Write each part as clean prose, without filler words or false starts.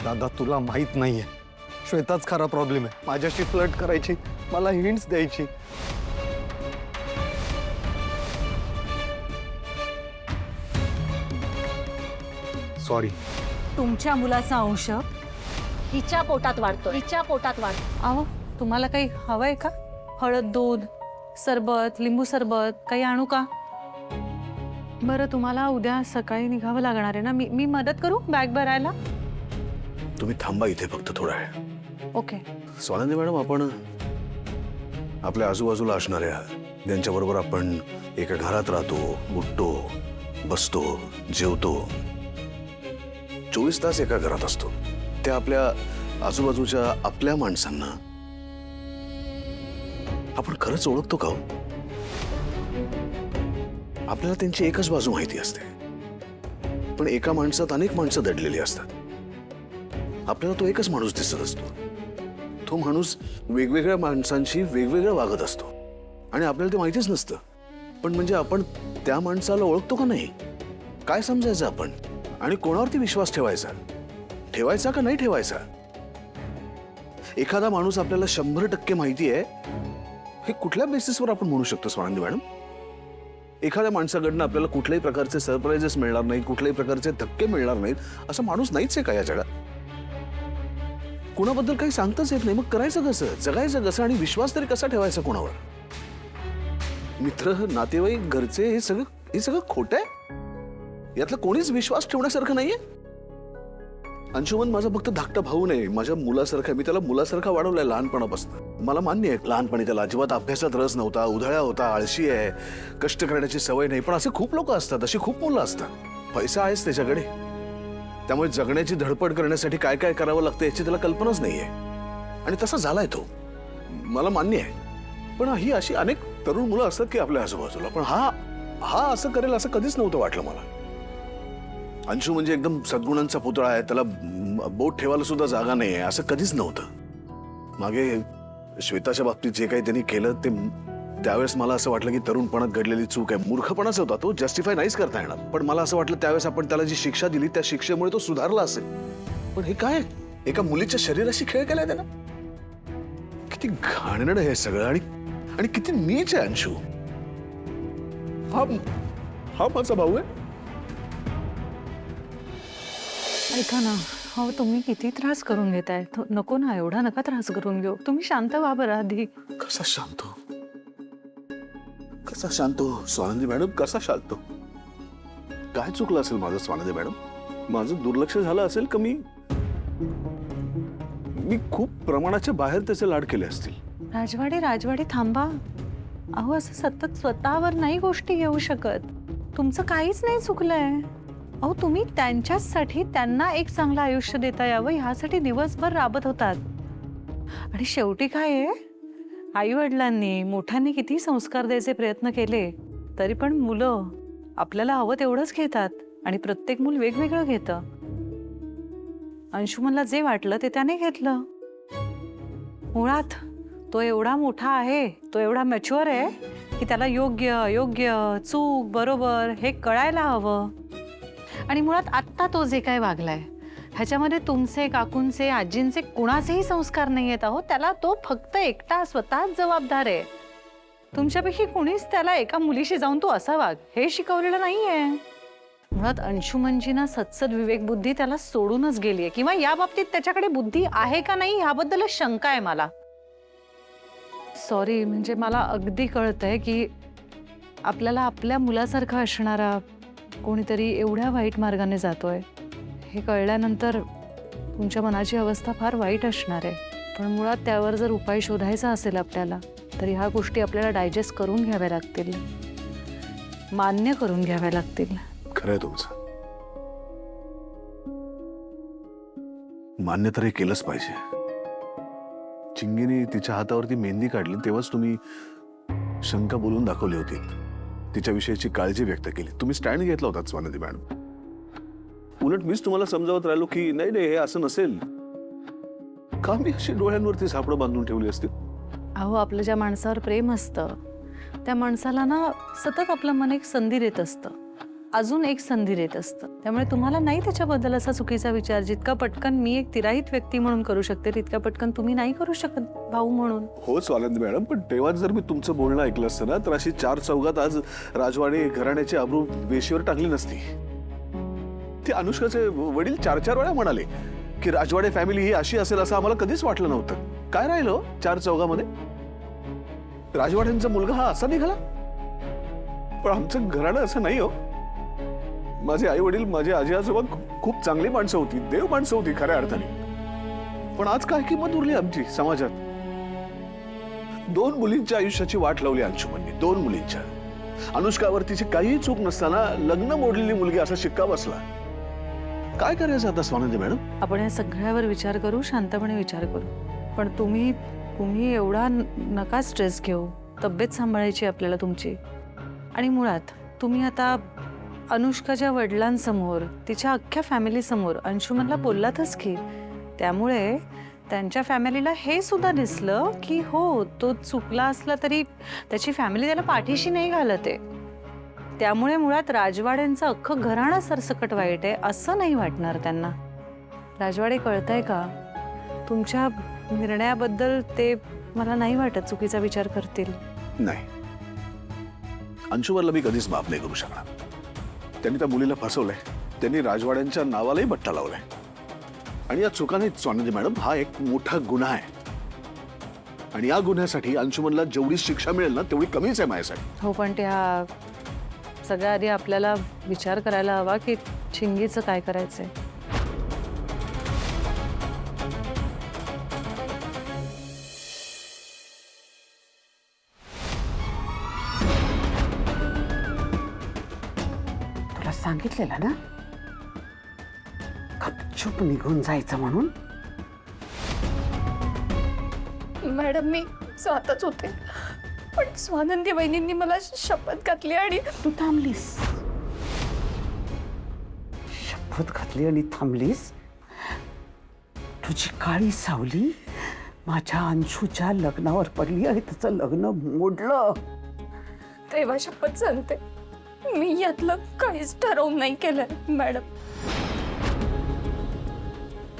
दादा तुला माहित नाहीये, श्वेताच खरा प्रॉब्लेम आहे. माझ्याशी फ्लर्ट करायची, मला हिंट्स द्यायची. सॉरी. तुमच्या मुलाचा अंश हिच्या पोटात वाढतो, हिच्या पोटात वाढतो. अहो तुम्हाला काही हवंय का? हळद, दूध, सरबत, लिंबू सरबत काही आणू का? बरं तुम्हाला उद्या सकाळी निघावं लागणार आहे ना, मी मदत करू बॅग भरायला? तुम्ही थांबा इथे फक्त थोडा वेळ. ओके. स्वानंदी मॅडम, आपण आपल्या आजूबाजूला असणाऱ्या ज्यांच्याबरोबर आपण एका घरात राहतो, उठतो, बसतो, जेवतो, 24 तास एका घरात असतो, त्या आपल्या आजूबाजूच्या आपल्या माणसांना आपण खरंच ओळखतो का? आपल्याला त्यांची एकच बाजू माहिती असते, पण एका माणसात अनेक माणसं दडलेली असतात. आपल्याला तो एकच माणूस दिसत असतो. तो माणूस वेगवेगळ्या माणसांशी वेगवेगळं वागत असतो आणि आपल्याला ते माहितीच नसतं. पण म्हणजे आपण त्या माणसाला ओळखतो का नाही, काय समजायचं आपण, आणि कोणावरती विश्वास ठेवायचा का नाही ठेवायचा? एखादा माणूस आपल्याला 100% माहिती आहे हे कुठल्या बेसिसवर आपण म्हणू शकतो स्वानंदी मॅडम? एखाद्या माणसाकडनं आपल्याला कुठल्याही प्रकारचे सरप्राइजेस मिळणार नाही, कुठल्याही प्रकारचे धक्के मिळणार नाहीत, असा माणूस नाहीच आहे का या जगात? कुणाबद्दल काही सांगताच येत नाही, मग करायचं कसं, जगायचं कसं, आणि विश्वास तरी कसा ठेवायचा कोणावर? मित्र, नातेवाईक, घरचे, हे सगळं खोटं आहे. यातलं कोणीच विश्वास ठेवण्यासारखं नाहीये. अंशुमन माझा फक्त धाकटा भाऊ नाही, माझ्या मुलासारखा. मी त्याला मुलासारखा वाढवलाय लहानपणापासून. मला मान्य आहे लहानपणी त्याला अजिबात अभ्यासात रस नव्हता, उधळ्या होता, आळशी आहे, कष्ट करण्याची सवय नाही. पण असे खूप लोक असतात, अशी खूप मुलं असतात. पैसा आहेच त्याच्याकडे, त्यामुळे जगण्याची धडपड करण्यासाठी काय काय करावं लागतं याची त्याला कल्पनाच नाहीये, आणि तसा झालाय तो. मला मान्य आहे. पण ही अशी अनेक तरुण मुलं असतात की आपल्या आजूबाजूला, पण हा असं करेल असं कधीच नव्हतं वाटलं मला. अंशू म्हणजे एकदम सद्गुणांचा पुतळा आहे, त्याला बोट ठेवायला सुद्धा जागा नाही आहे, असं कधीच नव्हतं. मागे श्वेताच्या बाबतीत जे काही त्यांनी केलं ते त्यावेळेस मला असं वाटलं की तरुणपणात घडलेली चूक आहे, मूर्खपणाच होता तो, जस्टिफाय नाहीच करता येणार. पण मला असं वाटलं त्यावेळेस आपण त्याला जी शिक्षा दिली त्या शिक्षेमुळे तो सुधारला असेल. पण हे काय, एका मुलीच्या शरीराशी खेळ केलाय त्यानं. किती घाणेरडं हे सगळं, आणि किती नीच आहे अंशू. हा माझा भाऊ आहे. ऐका ना, हो तुम्ही किती त्रास करून घेताय. नको ना, एवढा नका त्रास करून घेऊ. तुम्ही शांत व्हा बरं आधी. कसा शांत हो स्वानंदी मॅडम, कसा शांत? काय चुकलं असेल माझं स्वानंदी मॅडम? माझं दुर्लक्ष झालं असेल का? मी खूप प्रमाणाच्या बाहेर त्याचे लाड केले असतील. राजवाडी थांबा. अहो असं सतत स्वतःवर नाही गोष्टी घेऊ शकत. तुमचं काहीच नाही चुकलंय. अहो तुम्ही त्यांच्यासाठी, त्यांना एक चांगलं आयुष्य देता यावं ह्यासाठी दिवसभर राबत होतात. आणि शेवटी काय आहे, आई वडिलांनी, मोठ्यांनी किती संस्कार द्यायचे प्रयत्न केले तरी पण मुलं आपल्याला हवं तेवढंच घेतात, आणि प्रत्येक मूल वेगवेगळं घेतं. अंशुमनला जे वाटलं ते त्याने घेतलं. मुळात तो एवढा मोठा आहे, तो एवढा मॅच्युअर आहे की त्याला योग्य अयोग्य, चूक बरोबर हे कळायला हवं. आणि मुळात आत्ता तो जे काय वागलाय ह्याच्यामध्ये तुमचे, काकूंचे, आजींचे कुणाचेही संस्कार नाही आहेत. अहो त्याला तो फक्त एकटा स्वतःच जबाबदार आहे. तुमच्यापैकी कुणीच त्याला एका मुलीशी जाऊन तू असा वाग हे शिकवलेलं नाहीये. मुळात अंशुमनजीना सत्सद विवेक बुद्धी त्याला सोडूनच गेलीये, किंवा या बाबतीत त्याच्याकडे बुद्धी आहे का नाही ह्याबद्दलच शंका आहे मला. सॉरी, म्हणजे मला अगदी कळतंय की आपल्याला आपल्या मुलासारखा असणारा कोणीतरी एवढ्या वाईट मार्गाने जातोय. हे कळल्यानंतर तुमच्या मनाची अवस्था फार वाईट असणार आहे. पण मुळात त्यावर जर उपाय शोधायचा असेल आपल्याला, तर ह्या गोष्टी आपल्याला डायजेस्ट करून घ्याव्या लागतील, मान्य करून घ्याव्या लागतील. खरंय तुमचं, मान्य तर हे केलंच पाहिजे. चिंगीने तिच्या हातावरती मेहंदी काढली तेव्हाच तुम्ही शंका बोलून दाखवली होती, तिच्याविषयीची काळजी व्यक्त केली, तुम्ही स्टँड घेतला होता स्वानंदी मॅडम. उलट मीच तुम्हाला समजावत राहिलो की नाही नाही हे असं नसेल. का मी अशी डोळ्यांवरती झापडं बांधून ठेवली असती? अहो आपलं ज्या माणसावर प्रेम असतं त्या माणसाला ना सतत आपलं मन एक संधी देत असतं. अजून एक संधी देत असतं. त्यामुळे तुम्हाला नाही त्याच्याबद्दल असा चुकीचा विचार. जितका पटकन मी एक तिराहित व्यक्ती म्हणून करू शकते तितका पटकन तुम्ही नाही करू शकत भाऊ म्हणून. हो स्वानंदी मॅडम, पण तेव्हा जर मी तुमचं बोलणं ऐकलं असतं ना तर अशी 4 चौघात आज राजवाडे घराण्याची अब्रू वेशीवर टाकली नसती. ते अनुष्काचे वडील 4 वेळा म्हणाले की राजवाडे फॅमिली ही अशी असेल असं आम्हाला कधीच वाटलं नव्हतं. काय राहिलं 4 चौघामध्ये? राजवाड्यांचा मुलगा हा असा निघाला. पण आमचं घराणं असं नाही हो. माझे आई वडील, माझे आजी आजोबा खूप चांगली माणसं होती, देव माणसं होती खऱ्या अर्थाने. पण आज काय किंमत उरली आमची समाजात? 2 मुलींच्या आयुष्याची वाट लावली अंशुमनने, 2 मुलींच्या. अनुष्कावरतीची काहीही चूक नसताना लग्न मोडलेली मुलगी असा शिक्का बसला. काय करायचं आता स्वानंदी मॅडम? आपण या सगळ्यावर विचार करू, शांतपणे विचार करू. पण तुम्ही एवढा नका स्ट्रेस घेऊ. तब्येत सांभाळायची आपल्याला तुमची. आणि मुळात तुम्ही आता अनुष्काच्या वडिलांसमोर, तिच्या अख्ख्या फॅमिलीसमोर अंशुमनला बोललातच की. त्यामुळे त्यांच्या फॅमिलीला हे सुद्धा दिसलं की हो, तो चुकला असला तरी त्याची फॅमिली त्याला पाठीशी नाही घालत आहे. त्यामुळे मुळात राजवाड्यांचं अख्खं घराणं सरसकट वाईट आहे असं नाही वाटणार त्यांना. राजवाडे, कळतंय का? तुमच्या निर्णयाबद्दल ते मला नाही वाटत चुकीचा विचार करतील. नाही, अंशुवरला मी कधीच माफ नाही करू शकणार. त्यांनी त्या मुलीला फसवलंय, त्यांनी राजवाड्यांच्या नावालाही बट्टा लावलाय. आणि या चुकाने स्वानंदी मॅडम हा एक मोठा गुन्हा आहे. आणि या गुन्ह्यासाठी अंशुमनला जेवढी शिक्षा मिळेल ना तेवढी कमीच आहे माझ्यासाठी. हो, पण त्या सगळ्या आधी आपल्याला विचार करायला हवा की चिंगीचं काय करायचंय. तुला सांगितलेलं ना गपचूप निघून जायचं म्हणून. मॅडम, मी जातच होते, पण स्वानंदी वहिनींनी मला शपथ घातली आणि तू थांबलीस. शपथ घातली आणि थांबलीस. तुझी काळी सावली माझ्या अंशूच्या लग्नावर पडली आणि त्याचं लग्न मोडलं. तेव्हा शपथ सांगते, मी यातलं काहीच ठरवून नाही केलं मॅडम.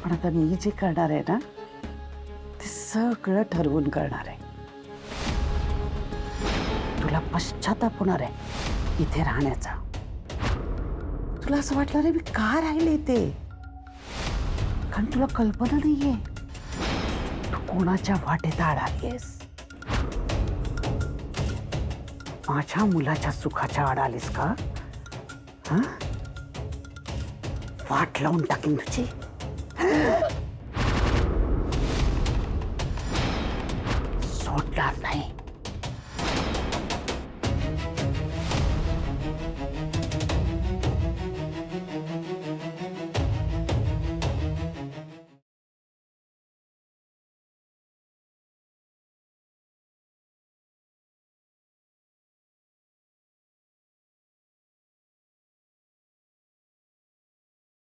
पण आता मी जे करणार आहे ना ते सगळं ठरवून करणार आहे. तुला पश्चाताप होणार आहे इथे राहण्याचा. तुला असं वाटलं रे मी का राहिले ते, कारण तुला कल्पना नाहीये तू कोणाच्या वाटेत आडालीस. माझ्या मुलाच्या सुखाच्या आड आलीस का? हा, वाट लावून टाकीन तुझी. सोडणार नाही.